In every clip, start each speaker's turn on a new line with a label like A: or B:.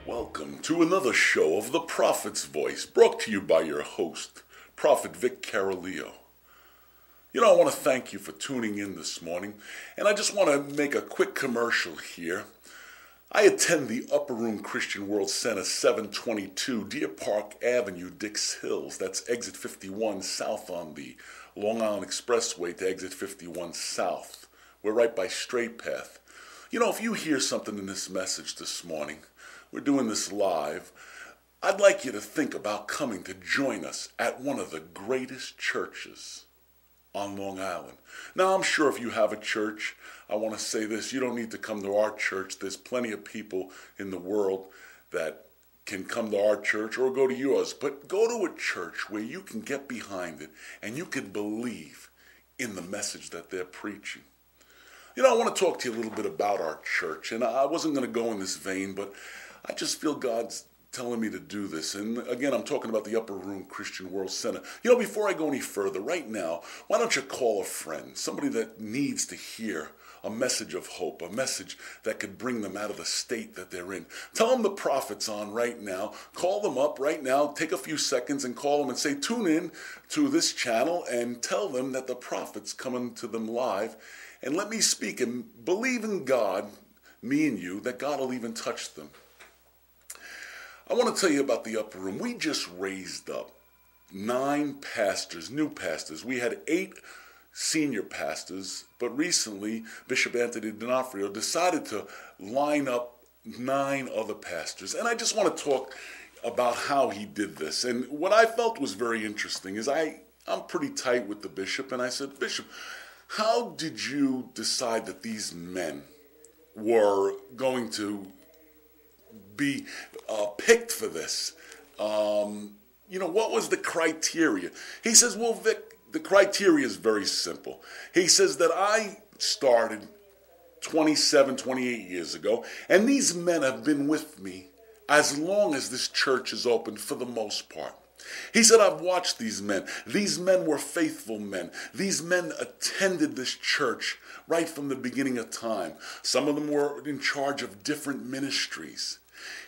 A: Welcome to another show of The Prophet's Voice, brought to you by your host, Prophet Vic Caroleo. You know, I want to thank you for tuning in this morning, and I just want to make a quick commercial here. I attend the Upper Room Christian World Center, 722 Deer Park Avenue, Dix Hills. That's exit 51 south on the Long Island Expressway to exit 51 south. We're right by Straight Path. You know, if you hear something in this message this morning, we're doing this live, I'd like you to think about coming to join us at one of the greatest churches on Long Island. Now, I'm sure if you have a church, I want to say this, you don't need to come to our church. There's plenty of people in the world that can come to our church or go to yours. But go to a church where you can get behind it and you can believe in the message that they're preaching. You know, I want to talk to you a little bit about our church. And I wasn't going to go in this vein, but I just feel God's telling me to do this. And again, I'm talking about the Upper Room Christian World Center. You know, before I go any further, right now, why don't you call a friend, somebody that needs to hear a message of hope, a message that could bring them out of the state that they're in. Tell them the prophet's on right now. Call them up right now. Take a few seconds and call them and say, tune in to this channel and tell them that the prophet's coming to them live. And let me speak and believe in God, me and you, that God will even touch them. I want to tell you about the Upper Room. We just raised up 9 pastors, new pastors. We had 8 senior pastors, but recently Bishop Anthony D'Onofrio decided to line up 9 other pastors. And I just want to talk about how he did this. And what I felt was very interesting is I'm pretty tight with the bishop, and I said, Bishop, how did you decide that these men were going to be picked for this? You know, what was the criteria? He says, well, Vic, the criteria is very simple. He says that I started 27, 28 years ago, and these men have been with me as long as this church is open for the most part. He said, I've watched these men. These men were faithful men. These men attended this church right from the beginning of time. Some of them were in charge of different ministries.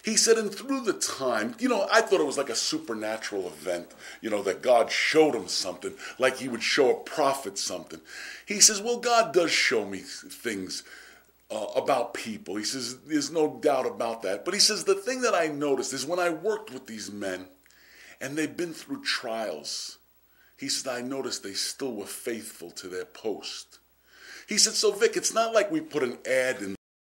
A: He said, and through the time, you know, I thought it was like a supernatural event, you know, that God showed him something, like he would show a prophet something. He says, well, God does show me things about people. He says, there's no doubt about that. But he says, the thing that I noticed is when I worked with these men, and they've been through trials, he said, I noticed they still were faithful to their post. He said, so Vic, it's not like we put an ad in